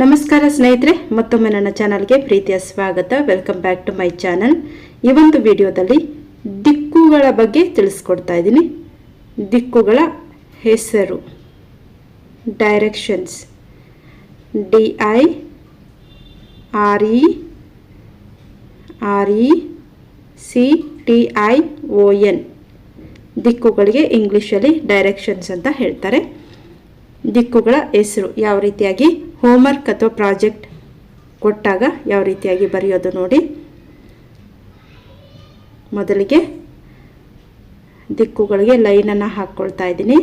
ನಮಸ್ಕಾರ ಸ್ನೇಹಿತರೆ, ಮತ್ತೊಮ್ಮೆ ನನ್ನ ಚಾನಲ್ಗೆ ಪ್ರೀತಿಯ ಸ್ವಾಗತ. Welcome back to my channel. ಈ ಒಂದು ವಿಡಿಯೋದಲ್ಲಿ ದಿಕ್ಕುಗಳ ಬಗ್ಗೆ ತಿಳಿಸ್ಕೊಡ್ತಾ ಇದ್ದೀನಿ. ದಿಕ್ಕುಗಳ ಹೆಸರು ಡೈರೆಕ್ಷನ್ಸ್, DIRECTION. ದಿಕ್ಕುಗಳಿಗೆ ಇಂಗ್ಲಿಷಲ್ಲಿ ಡೈರೆಕ್ಷನ್ಸ್ ಅಂತ ಹೇಳ್ತಾರೆ. ದಿಕ್ಕುಗಳ ಹೆಸರು ಯಾವ ರೀತಿಯಾಗಿ ಹೋಮ್ವರ್ಕ್ ಅಥವಾ ಪ್ರಾಜೆಕ್ಟ್ ಕೊಟ್ಟಾಗ ಯಾವ ರೀತಿಯಾಗಿ ಬರೆಯೋದು ನೋಡಿ. ಮೊದಲಿಗೆ ದಿಕ್ಕುಗಳಿಗೆ ಲೈನನ್ನು ಹಾಕ್ಕೊಳ್ತಾ ಇದ್ದೀನಿ.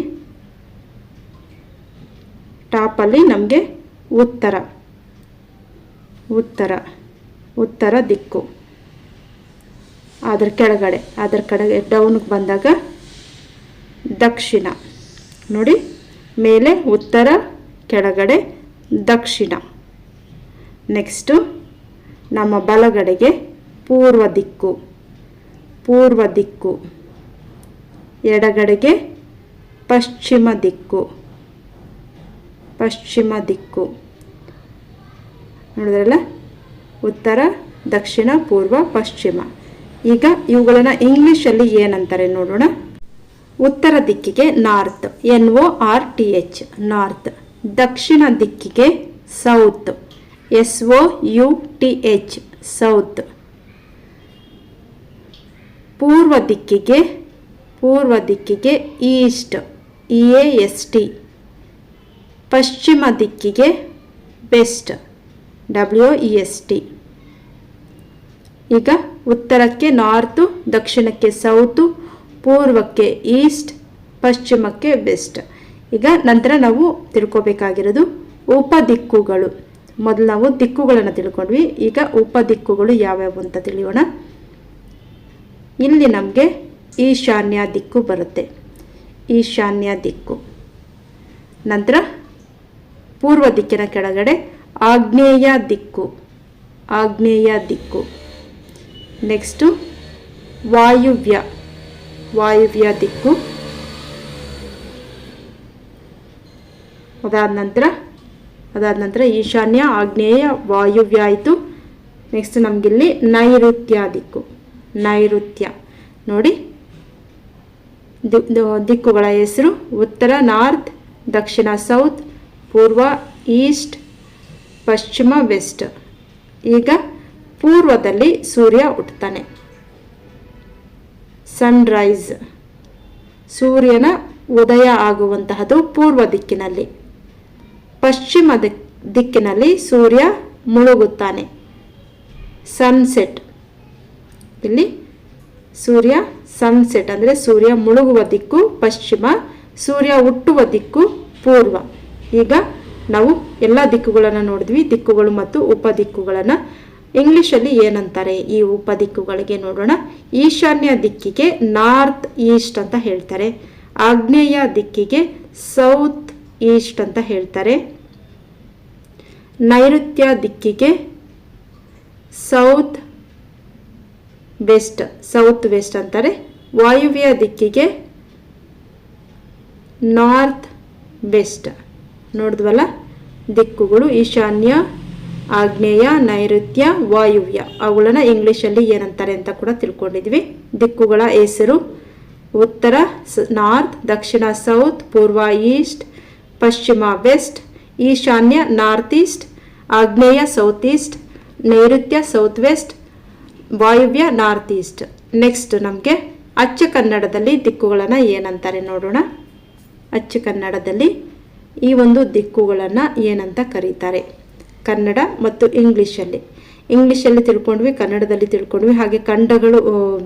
ಟಾಪಲ್ಲಿ ನಮಗೆ ಉತ್ತರ ದಿಕ್ಕು, ಅದರ ಕೆಳಗಡೆ ಡೌನ್ಗೆ ಬಂದಾಗ ದಕ್ಷಿಣ ನೋಡಿ. ಮೇಲೆ ಉತ್ತರ, ಕೆಳಗಡೆ ದಕ್ಷಿಣ. ನೆಕ್ಸ್ಟು ನಮ್ಮ ಬಲಗಡೆಗೆ ಪೂರ್ವ ದಿಕ್ಕು, ಎಡಗಡೆಗೆ ಪಶ್ಚಿಮ ದಿಕ್ಕು. ನೋಡಿದ್ರಲ್ಲ, ಉತ್ತರ, ದಕ್ಷಿಣ, ಪೂರ್ವ, ಪಶ್ಚಿಮ. ಈಗ ಇವುಗಳನ್ನು ಇಂಗ್ಲೀಷಲ್ಲಿ ಏನಂತಾರೆ ನೋಡೋಣ. ಉತ್ತರ ದಿಕ್ಕಿಗೆ ನಾರ್ತ್, NORTH, ನಾರ್ತ್. ದಕ್ಷಿಣ ದಿಕ್ಕಿಗೆ ಸೌತ್, SOUTH, ಸೌತ್. ಪೂರ್ವ ದಿಕ್ಕಿಗೆ ಈಸ್ಟ್, EAST. ಪಶ್ಚಿಮ ದಿಕ್ಕಿಗೆ ವೆಸ್ಟ್, WEST. ಈಗ ಉತ್ತರಕ್ಕೆ ನಾರ್ತು, ದಕ್ಷಿಣಕ್ಕೆ ಸೌತು, ಪೂರ್ವಕ್ಕೆ ಈಸ್ಟ್, ಪಶ್ಚಿಮಕ್ಕೆ ವೆಸ್ಟ್. ಈಗ ನಂತರ ನಾವು ತಿಳ್ಕೊಬೇಕಾಗಿರೋದು ಉಪದಿಕ್ಕುಗಳು. ಮೊದಲು ನಾವು ದಿಕ್ಕುಗಳನ್ನು ತಿಳ್ಕೊಂಡ್ವಿ. ಈಗ ಉಪದಿಕ್ಕುಗಳು ಯಾವ್ಯಾವು ಅಂತ ತಿಳಿಯೋಣ. ಇಲ್ಲಿ ನಮಗೆ ಈಶಾನ್ಯ ದಿಕ್ಕು ಬರುತ್ತೆ, ಈಶಾನ್ಯ ದಿಕ್ಕು. ನಂತರ ಪೂರ್ವ ದಿಕ್ಕಿನ ಕೆಳಗಡೆ ಆಗ್ನೇಯ ದಿಕ್ಕು. ನೆಕ್ಸ್ಟು ವಾಯುವ್ಯ ದಿಕ್ಕು. ಅದಾದ ನಂತರ ಈಶಾನ್ಯ, ಆಗ್ನೇಯ, ವಾಯುವ್ಯ ಆಯಿತು. ನೆಕ್ಸ್ಟ್ ನಮಗಿಲ್ಲಿ ನೈಋತ್ಯ ನೋಡಿ. ದಿಕ್ಕುಗಳ ಹೆಸರು ಉತ್ತರ ನಾರ್ತ್, ದಕ್ಷಿಣ ಸೌತ್, ಪೂರ್ವ ಈಸ್ಟ್, ಪಶ್ಚಿಮ ವೆಸ್ಟ್. ಈಗ ಪೂರ್ವದಲ್ಲಿ ಸೂರ್ಯ ಹುಟ್ಟುತ್ತಾನೆ, ಸನ್ರೈಸ್. ಸೂರ್ಯನ ಉದಯ ಆಗುವಂತಹದ್ದು ಪೂರ್ವ ದಿಕ್ಕಿನಲ್ಲಿ. ಪಶ್ಚಿಮ ದಿಕ್ಕಿನಲ್ಲಿ ಸೂರ್ಯ ಮುಳುಗುತ್ತಾನೆ, ಸನ್ಸೆಟ್. ಇಲ್ಲಿ ಸೂರ್ಯ ಸನ್ಸೆಟ್ ಅಂದರೆ ಸೂರ್ಯ ಮುಳುಗುವ ದಿಕ್ಕು ಪಶ್ಚಿಮ, ಸೂರ್ಯ ಹುಟ್ಟುವ ದಿಕ್ಕು ಪೂರ್ವ. ಈಗ ನಾವು ಎಲ್ಲ ದಿಕ್ಕುಗಳನ್ನು ನೋಡಿದ್ವಿ. ದಿಕ್ಕುಗಳು ಮತ್ತು ಉಪದಿಕ್ಕುಗಳನ್ನು ಇಂಗ್ಲಿಷಲ್ಲಿ ಏನಂತಾರೆ ಈ ಉಪದಿಕ್ಕುಗಳಿಗೆ ನೋಡೋಣ. ಈಶಾನ್ಯ ದಿಕ್ಕಿಗೆ ನಾರ್ತ್ ಈಸ್ಟ್ ಅಂತ ಹೇಳ್ತಾರೆ. ಆಗ್ನೇಯ ದಿಕ್ಕಿಗೆ ಸೌತ್ ಈಸ್ಟ್ ಅಂತ ಹೇಳ್ತಾರೆ. ನೈಋತ್ಯ ದಿಕ್ಕಿಗೆ ಸೌತ್ ವೆಸ್ಟ್ ಅಂತಾರೆ. ವಾಯುವ್ಯ ದಿಕ್ಕಿಗೆ ನಾರ್ತ್ ವೆಸ್ಟ್. ನೋಡಿದ್ವಲ್ಲ ದಿಕ್ಕುಗಳು: ಈಶಾನ್ಯ, ಆಗ್ನೇಯ, ನೈಋತ್ಯ, ವಾಯುವ್ಯ. ಅವುಗಳನ್ನು ಇಂಗ್ಲಿಷಲ್ಲಿ ಏನಂತಾರೆ ಅಂತ ಕೂಡ ತಿಳ್ಕೊಂಡಿದ್ವಿ. ದಿಕ್ಕುಗಳ ಹೆಸರು ಉತ್ತರ ನಾರ್ತ್, ದಕ್ಷಿಣ ಸೌತ್, ಪೂರ್ವ ಈಸ್ಟ್, ಪಶ್ಚಿಮ ವೆಸ್ಟ್, ಈಶಾನ್ಯ ನಾರ್ತ್ ಈಸ್ಟ್, ಆಗ್ನೇಯ ಸೌತ್ ಈಸ್ಟ್, ನೈಋತ್ಯ ಸೌತ್ ವೆಸ್ಟ್, ವಾಯುವ್ಯ ನಾರ್ತ್ ಈಸ್ಟ್. ನೆಕ್ಸ್ಟ್ ನಮಗೆ ಅಚ್ಚ ಕನ್ನಡದಲ್ಲಿ ದಿಕ್ಕುಗಳನ್ನು ಏನಂತಾರೆ ನೋಡೋಣ. ಅಚ್ಚ ಕನ್ನಡದಲ್ಲಿ ಈ ಒಂದು ದಿಕ್ಕುಗಳನ್ನು ಏನಂತ ಕರೀತಾರೆ. ಕನ್ನಡ ಮತ್ತು ಇಂಗ್ಲಿಷಲ್ಲಿ ತಿಳ್ಕೊಂಡ್ವಿ, ಕನ್ನಡದಲ್ಲಿ ತಿಳ್ಕೊಂಡ್ವಿ. ಹಾಗೆ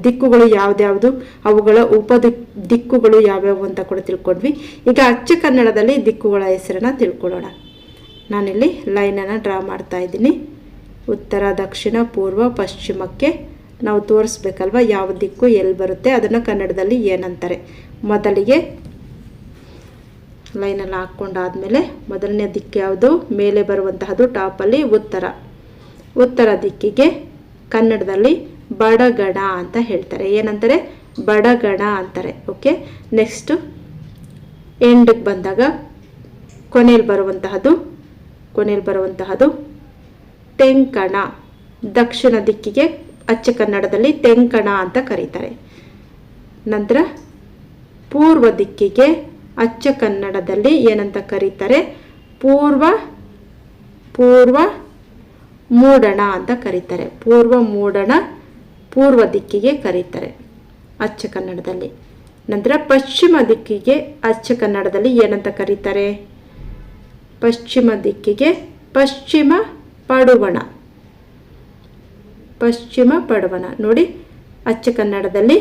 ದಿಕ್ಕುಗಳು ಯಾವ್ದ್ಯಾವುದು, ಅವುಗಳ ದಿಕ್ಕುಗಳು ಯಾವ್ಯಾವು ಅಂತ ಕೂಡ ತಿಳ್ಕೊಂಡ್ವಿ. ಈಗ ಅಚ್ಚ ಕನ್ನಡದಲ್ಲಿ ದಿಕ್ಕುಗಳ ಹೆಸರನ್ನು ತಿಳ್ಕೊಳ್ಳೋಣ. ನಾನಿಲ್ಲಿ ಲೈನನ್ನು ಡ್ರಾ ಮಾಡ್ತಾ ಇದ್ದೀನಿ. ಉತ್ತರ, ದಕ್ಷಿಣ, ಪೂರ್ವ, ಪಶ್ಚಿಮಕ್ಕೆ ನಾವು ತೋರಿಸ್ಬೇಕಲ್ವ ಯಾವ ದಿಕ್ಕು ಎಲ್ಲಿ ಬರುತ್ತೆ, ಅದನ್ನು ಕನ್ನಡದಲ್ಲಿ ಏನಂತಾರೆ. ಮೊದಲಿಗೆ ಲೈನಲ್ಲಿ ಹಾಕ್ಕೊಂಡಾದ್ಮೇಲೆ ಮೊದಲನೇ ದಿಕ್ಕು ಯಾವುದು, ಮೇಲೆ ಬರುವಂತಹದ್ದು ಟಾಪಲ್ಲಿ ಉತ್ತರ ದಿಕ್ಕಿಗೆ ಕನ್ನಡದಲ್ಲಿ ಬಡಗಣ ಅಂತ ಹೇಳ್ತಾರೆ. ಏನಂತಾರೆ? ಬಡಗಣ ಅಂತಾರೆ. ಓಕೆ. ನೆಕ್ಸ್ಟು ಎಂಡಿಗೆ ಬಂದಾಗ ಕೊನೆಯಲ್ಲಿ ಬರುವಂತಹದ್ದು ಕೊನೆಯಲ್ಲಿ ಬರುವಂತಹದ್ದು ತೆಂಕಣ. ದಕ್ಷಿಣ ದಿಕ್ಕಿಗೆ ಅಚ್ಚ ಕನ್ನಡದಲ್ಲಿ ತೆಂಕಣ ಅಂತ ಕರೀತಾರೆ. ನಂತರ ಪೂರ್ವ ದಿಕ್ಕಿಗೆ ಅಚ್ಚ ಕನ್ನಡದಲ್ಲಿ ಏನಂತ ಕರೀತಾರೆ? ಪೂರ್ವ ಮೂಡಣ ಅಂತ ಕರೀತಾರೆ. ಪೂರ್ವ ಮೂಡಣ ಪೂರ್ವ ದಿಕ್ಕಿಗೆ ಕರೀತಾರೆ ಅಚ್ಚ ಕನ್ನಡದಲ್ಲಿ. ನಂತರ ಪಶ್ಚಿಮ ದಿಕ್ಕಿಗೆ ಅಚ್ಚ ಕನ್ನಡದಲ್ಲಿ ಏನಂತ ಕರೀತಾರೆ? ಪಶ್ಚಿಮ ದಿಕ್ಕಿಗೆ ಪಶ್ಚಿಮ ಪಡುವಣ. ಪಶ್ಚಿಮ ಪಡುವಣ ನೋಡಿ, ಅಚ್ಚ ಕನ್ನಡದಲ್ಲಿ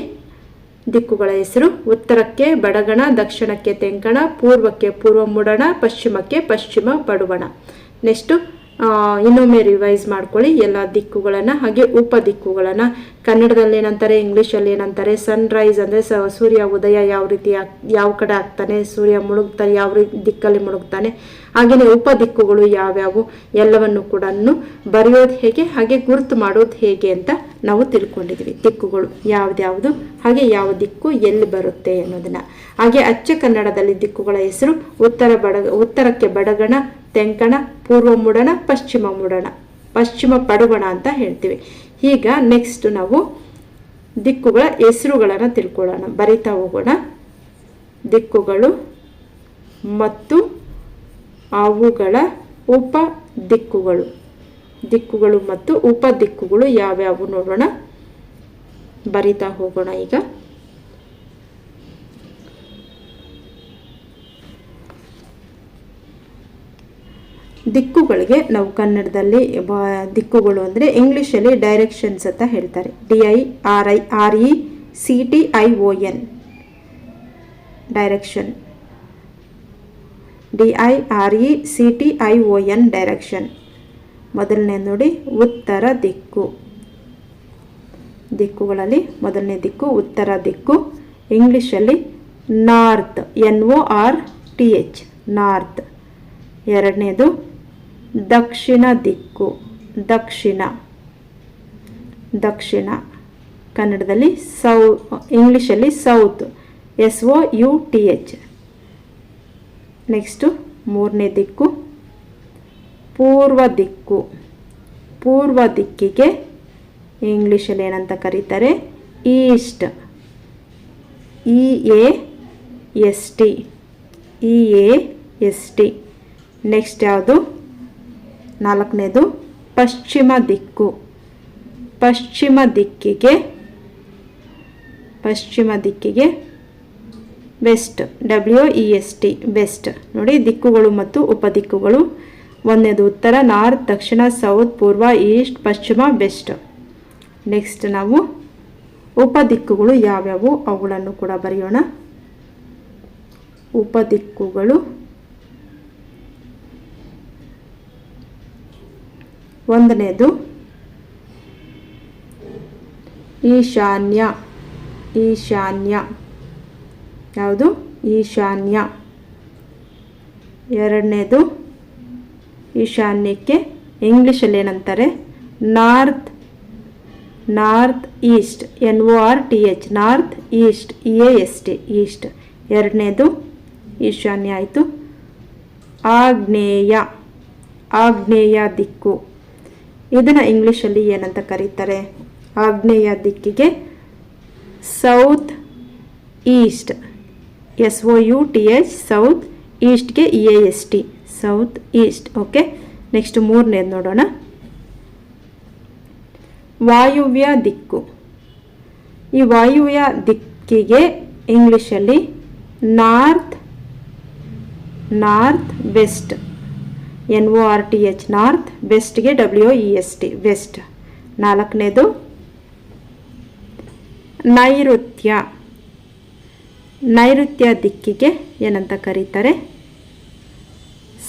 ದಿಕ್ಕುಗಳ ಹೆಸರು: ಉತ್ತರಕ್ಕೆ ಬಡಗಣ, ದಕ್ಷಿಣಕ್ಕೆ ತೆಂಕಣ, ಪೂರ್ವಕ್ಕೆ ಪೂರ್ವ ಮೂಡಣ, ಪಶ್ಚಿಮಕ್ಕೆ ಪಶ್ಚಿಮ ಪಡುವಣ. ನೆಕ್ಸ್ಟು ಇನ್ನೊಮ್ಮೆ ರಿವೈಸ್ ಮಾಡ್ಕೊಳ್ಳಿ ಎಲ್ಲ ದಿಕ್ಕುಗಳನ್ನು. ಹಾಗೆ ಉಪ ದಿಕ್ಕುಗಳನ್ನು ಕನ್ನಡದಲ್ಲಿ ಏನಂತಾರೆ, ಇಂಗ್ಲೀಷಲ್ಲಿ ಏನಂತಾರೆ? ಸನ್ರೈಸ್ ಅಂದರೆ ಸೂರ್ಯ ಉದಯ ಯಾವ ರೀತಿ ಯಾವ ಕಡೆ ಆಗ್ತಾನೆ, ಸೂರ್ಯ ಮುಳುಗ್ತಾನೆ ಯಾವ ದಿಕ್ಕಲ್ಲಿ ಮುಳುಗ್ತಾನೆ. ಹಾಗೆಯೇ ಉಪ ದಿಕ್ಕುಗಳು ಯಾವ್ಯಾವು ಎಲ್ಲವನ್ನು ಕೂಡ ಬರೆಯೋದು ಹೇಗೆ, ಹಾಗೆ ಗುರುತು ಮಾಡೋದು ಹೇಗೆ ಅಂತ ನಾವು ತಿಳ್ಕೊಂಡಿದ್ವಿ. ದಿಕ್ಕುಗಳು ಯಾವ್ದ್ಯಾವುದು, ಹಾಗೆ ಯಾವ ದಿಕ್ಕು ಎಲ್ಲಿ ಬರುತ್ತೆ ಅನ್ನೋದನ್ನ. ಹಾಗೆ ಅಚ್ಚ ಕನ್ನಡದಲ್ಲಿ ದಿಕ್ಕುಗಳ ಹೆಸರು: ಉತ್ತರಕ್ಕೆ ಬಡಗಣ, ತೆಂಕಣ, ಪೂರ್ವ ಮೂಡಣ, ಪಶ್ಚಿಮ ಮೂಡಣ, ಪಶ್ಚಿಮ ಪಡುವಣ ಅಂತ ಹೇಳ್ತೀವಿ. ಈಗ ನೆಕ್ಸ್ಟ್ ನಾವು ದಿಕ್ಕುಗಳ ಹೆಸರುಗಳನ್ನು ತಿಳ್ಕೊಳ್ಳೋಣ, ಬರಿತಾ ಹೋಗೋಣ. ದಿಕ್ಕುಗಳು ಮತ್ತು ಅವುಗಳ ಉಪ ದಿಕ್ಕುಗಳು. ದಿಕ್ಕುಗಳು ಮತ್ತು ಉಪ ದಿಕ್ಕುಗಳು ಯಾವ್ಯಾವು ನೋಡೋಣ, ಬರಿತಾ ಹೋಗೋಣ. ಈಗ ದಿಕ್ಕುಗಳಿಗೆ ನಾವು ಕನ್ನಡದಲ್ಲಿ ದಿಕ್ಕುಗಳು ಅಂದರೆ ಇಂಗ್ಲೀಷಲ್ಲಿ ಡೈರೆಕ್ಷನ್ಸ್ ಅಂತ ಹೇಳ್ತಾರೆ. DIRECTION direction. DIRECTION direction. ಮೊದಲನೇ ನೋಡಿ ಉತ್ತರ ದಿಕ್ಕು. ದಿಕ್ಕುಗಳಲ್ಲಿ ಮೊದಲನೇ ದಿಕ್ಕು ಉತ್ತರ ದಿಕ್ಕು. ಇಂಗ್ಲೀಷಲ್ಲಿ ನಾರ್ತ್, NORTH ನಾರ್ತ್. ಎರಡನೇದು ದಕ್ಷಿಣ ದಿಕ್ಕು, ದಕ್ಷಿಣ. ಕನ್ನಡದಲ್ಲಿ ಇಂಗ್ಲೀಷಲ್ಲಿ ಸೌತ್, SOUTH. ನೆಕ್ಸ್ಟು ಮೂರನೇ ದಿಕ್ಕು ಪೂರ್ವ ದಿಕ್ಕು. ಪೂರ್ವ ದಿಕ್ಕಿಗೆ ಇಂಗ್ಲೀಷಲ್ಲಿ ಏನಂತ ಕರೀತಾರೆ? East, EAST. ನೆಕ್ಸ್ಟ್ ಯಾವುದು? ನಾಲ್ಕನೇದು ಪಶ್ಚಿಮ ದಿಕ್ಕು. ಪಶ್ಚಿಮ ದಿಕ್ಕಿಗೆ ವೆಸ್ಟ್, WEST ವೆಸ್ಟ್. ನೋಡಿ ದಿಕ್ಕುಗಳು ಮತ್ತು ಉಪದಿಕ್ಕುಗಳು. ಒಂದನೇದು ಉತ್ತರ, ನಾರ್ತ್, ದಕ್ಷಿಣ, ಸೌತ್, ಪೂರ್ವ, ಈಸ್ಟ್, ಪಶ್ಚಿಮ, ವೆಸ್ಟ್. ನೆಕ್ಸ್ಟ್ ನಾವು ಉಪದಿಕ್ಕುಗಳು ಯಾವ್ಯಾವು ಅವುಗಳನ್ನು ಕೂಡ ಬರೆಯೋಣ. ಉಪದಿಕ್ಕುಗಳು: ಒಂದನೇದು ಈಶಾನ್ಯ. ಯಾವುದು? ಈಶಾನ್ಯ. ಎರಡನೇದು ಈಶಾನ್ಯಕ್ಕೆ ಇಂಗ್ಲೀಷಲ್ಲಿ ಏನಂತಾರೆ? North East, NORTH north, East, EAST East. ಎರಡನೇದು ಈಶಾನ್ಯ ಆಯಿತು. ಆಗ್ನೇಯ ದಿಕ್ಕು. ಇದನ್ನು ಇಂಗ್ಲೀಷಲ್ಲಿ ಏನಂತ ಕರೀತಾರೆ? ಆಗ್ನೇಯ ದಿಕ್ಕಿಗೆ ಸೌತ್ ಈಸ್ಟ್, SOUTH ಸೌತ್. ಈಸ್ಟ್ಗೆ EAST south east. Okay. Next ಮೂರನೇದು ನೋಡೋಣ. ವಾಯುವ್ಯ ದಿಕ್ಕು. ಈ ವಾಯುವ್ಯ ದಿಕ್ಕಿಗೆ ಇಂಗ್ಲೀಷಲ್ಲಿ ನಾರ್ತ್ ವೆಸ್ಟ್, NORTH ನಾರ್ತ್. ವೆಸ್ಟ್ಗೆ WEST ವೆಸ್ಟ್. ನಾಲ್ಕನೇದು ನೈಋತ್ಯ ದಿಕ್ಕಿಗೆ ಏನಂತ ಕರೀತಾರೆ?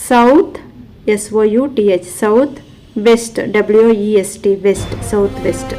South, SOUTH south. West, WEST west, south West.